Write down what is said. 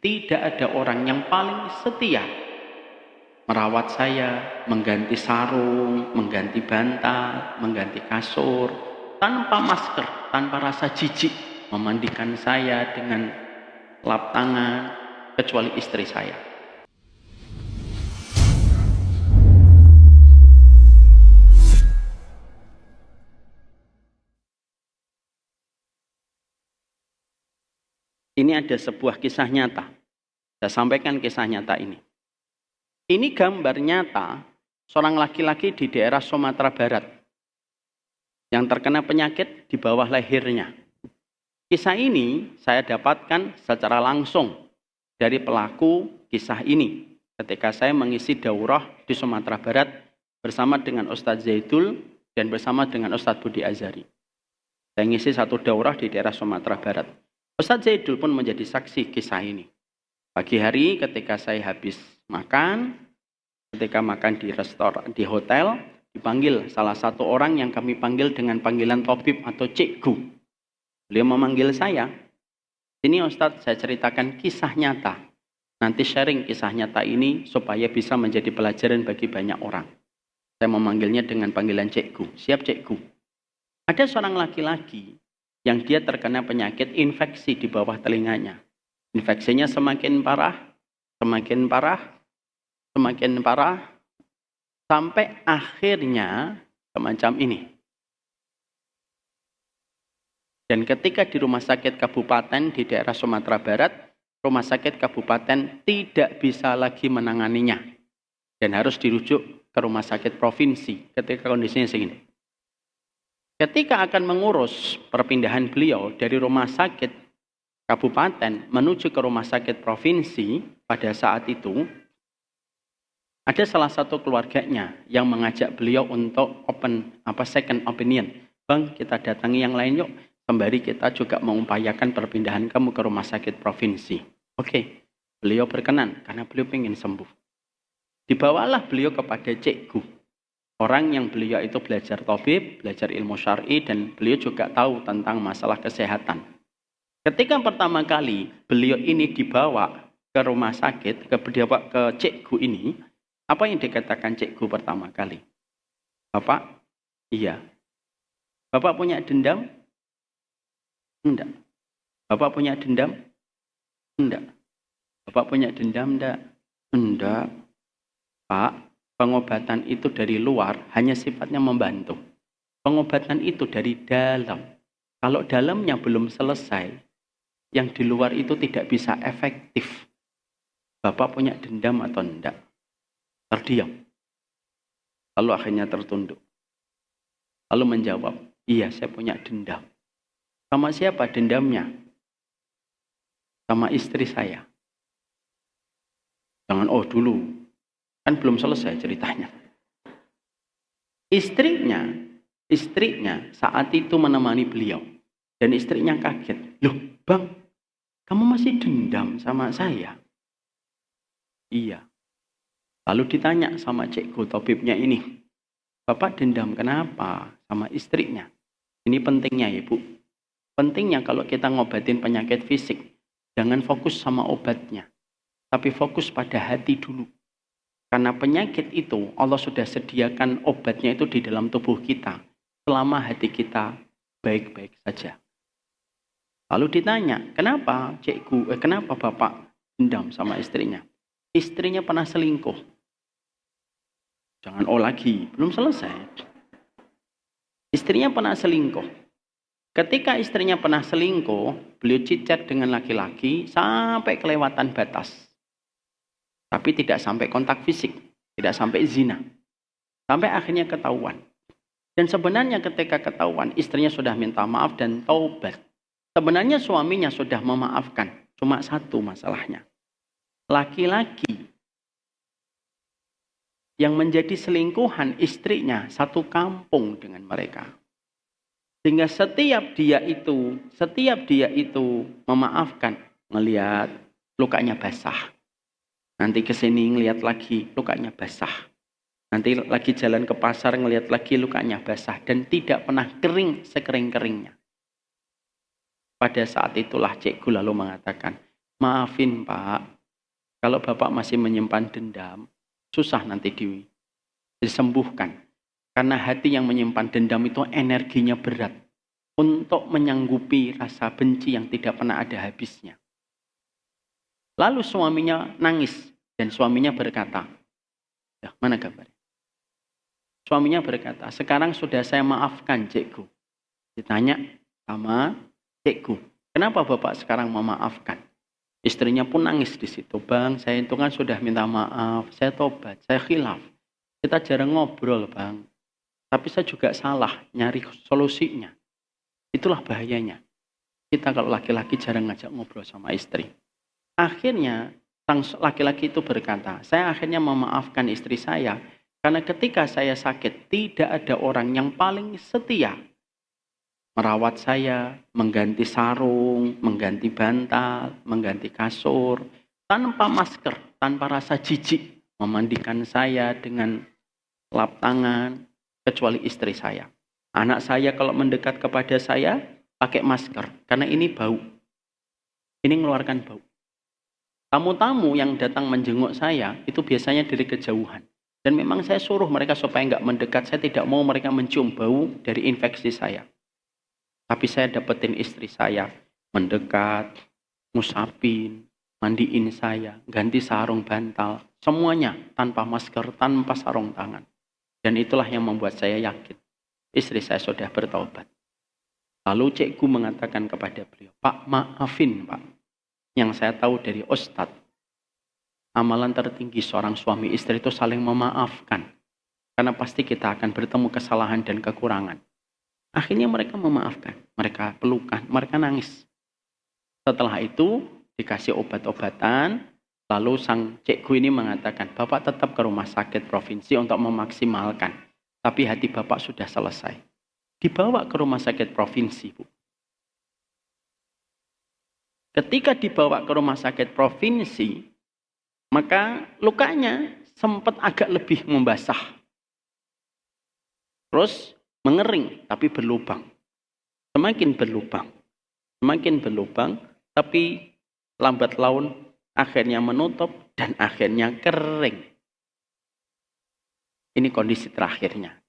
Tidak ada orang yang paling setia merawat saya, mengganti sarung, mengganti bantal, mengganti kasur, tanpa masker, tanpa rasa jijik, memandikan saya dengan lap tangan, kecuali istri saya. Ini ada sebuah kisah nyata. Saya sampaikan kisah nyata ini. Ini gambar nyata seorang laki-laki di daerah Sumatera Barat yang terkena penyakit di bawah lehernya. Kisah ini saya dapatkan secara langsung dari pelaku kisah ini ketika saya mengisi daurah di Sumatera Barat bersama dengan Ustadz Zaidul dan bersama dengan Ustadz Budi Azhari. Saya ngisi satu daurah di daerah Sumatera Barat. Ustadz Zaidul pun menjadi saksi kisah ini. Pagi hari ketika saya habis makan, ketika makan di restoran, di hotel, dipanggil salah satu orang yang kami panggil dengan panggilan Tobib atau Cikgu. Beliau memanggil saya. Ini Ustadz, saya ceritakan kisah nyata. Nanti sharing kisah nyata ini supaya bisa menjadi pelajaran bagi banyak orang. Saya memanggilnya dengan panggilan Cikgu. Siap Cikgu. Ada seorang laki-laki yang dia terkena penyakit infeksi di bawah telinganya. Infeksinya semakin parah, semakin parah, semakin parah, sampai akhirnya semacam ini. Dan ketika di rumah sakit kabupaten di daerah Sumatera Barat, rumah sakit kabupaten tidak bisa lagi menanganinya. Dan harus dirujuk ke rumah sakit provinsi ketika kondisinya segini. Ketika akan mengurus perpindahan beliau dari rumah sakit kabupaten menuju ke rumah sakit provinsi, pada saat itu ada salah satu keluarganya yang mengajak beliau untuk second opinion. Bang, kita datangi yang lain yuk, sembari kita juga mengupayakan perpindahan kamu ke rumah sakit provinsi. Oke, beliau berkenan karena beliau ingin sembuh. Dibawalah beliau kepada Cikgu. Orang yang beliau itu belajar tobib, belajar ilmu syar'i, dan beliau juga tahu tentang masalah kesehatan. Ketika pertama kali beliau ini dibawa ke rumah sakit, ke Cikgu ini, apa yang dikatakan Cikgu pertama kali? Bapak, iya. Bapak punya dendam? Enggak. Bapak punya dendam? Enggak. Bapak punya dendam enggak? Enggak. Pak, pengobatan itu dari luar hanya sifatnya membantu. Pengobatan itu dari dalam. Kalau dalamnya belum selesai, yang di luar itu tidak bisa efektif. Bapak punya dendam atau enggak? Terdiam. Lalu akhirnya tertunduk. Lalu menjawab, iya saya punya dendam. Sama siapa dendamnya? Sama istri saya. Jangan dulu. Kan belum selesai ceritanya. Istrinya saat itu menemani beliau. Dan istrinya kaget. Loh bang, kamu masih dendam sama saya? Iya. Lalu ditanya sama Cikgu Tobibnya ini. Bapak dendam kenapa sama istrinya? Ini pentingnya ya Bu. Pentingnya kalau kita ngobatin penyakit fisik. Jangan fokus sama obatnya. Tapi fokus pada hati dulu. Karena penyakit itu Allah sudah sediakan obatnya itu di dalam tubuh kita. Selama hati kita baik-baik saja. Lalu ditanya, kenapa Cikgu, kenapa Bapak dendam sama istrinya? Istrinya pernah selingkuh. Jangan lagi, belum selesai. Istrinya pernah selingkuh. Ketika istrinya pernah selingkuh, beliau cicat dengan laki-laki sampai kelewatan batas. Tapi tidak sampai kontak fisik, tidak sampai zina. Sampai akhirnya ketahuan. Dan sebenarnya ketika ketahuan, istrinya sudah minta maaf dan taubat. Sebenarnya suaminya sudah memaafkan. Cuma satu masalahnya. Laki-laki yang menjadi selingkuhan istrinya satu kampung dengan mereka. Sehingga setiap dia itu memaafkan, ngelihat lukanya basah. Nanti kesini ngelihat lagi lukanya basah. Nanti lagi jalan ke pasar ngelihat lagi lukanya basah. Dan tidak pernah kering sekering-keringnya. Pada saat itulah Cikgu lalu mengatakan, Maafin Pak, kalau Bapak masih menyimpan dendam, susah nanti disembuhkan. Karena hati yang menyimpan dendam itu energinya berat untuk menyanggupi rasa benci yang tidak pernah ada habisnya. Lalu suaminya nangis dan suaminya berkata, ya, mana gambarnya? Suaminya berkata, sekarang sudah saya maafkan cikgu. Ditanya sama cikgu, kenapa Bapak sekarang memaafkan? Istrinya pun nangis di situ. Bang, saya itu kan sudah minta maaf, saya tobat, saya khilaf. Kita jarang ngobrol, Bang. Tapi saya juga salah nyari solusinya. Itulah bahayanya. Kita kalau laki-laki jarang ngajak ngobrol sama istri. Akhirnya sang laki-laki itu berkata, saya akhirnya memaafkan istri saya karena ketika saya sakit tidak ada orang yang paling setia merawat saya, mengganti sarung, mengganti bantal, mengganti kasur, tanpa masker, tanpa rasa jijik, memandikan saya dengan lap tangan, kecuali istri saya. Anak saya kalau mendekat kepada saya, pakai masker, karena ini bau. Ini mengeluarkan bau. Tamu-tamu yang datang menjenguk saya, itu biasanya dari kejauhan. Dan memang saya suruh mereka supaya nggak mendekat, saya tidak mau mereka mencium bau dari infeksi saya. Tapi saya dapetin istri saya mendekat, ngusapin, mandiin saya, ganti sarung bantal, semuanya tanpa masker, tanpa sarung tangan. Dan itulah yang membuat saya yakin istri saya sudah bertaubat. Lalu cikgu mengatakan kepada beliau, Pak, maafin Pak. Yang saya tahu dari Ustadz, amalan tertinggi seorang suami istri itu saling memaafkan. Karena pasti kita akan bertemu kesalahan dan kekurangan. Akhirnya mereka memaafkan, mereka pelukan, mereka nangis. Setelah itu dikasih obat-obatan, lalu sang cikgu ini mengatakan, Bapak tetap ke rumah sakit provinsi untuk memaksimalkan. Tapi hati Bapak sudah selesai. Dibawa ke rumah sakit provinsi, Bu. Ketika dibawa ke rumah sakit provinsi, maka lukanya sempat agak lebih membasah. Terus mengering, tapi berlubang. Semakin berlubang, tapi lambat laun akhirnya menutup dan akhirnya kering. Ini kondisi terakhirnya.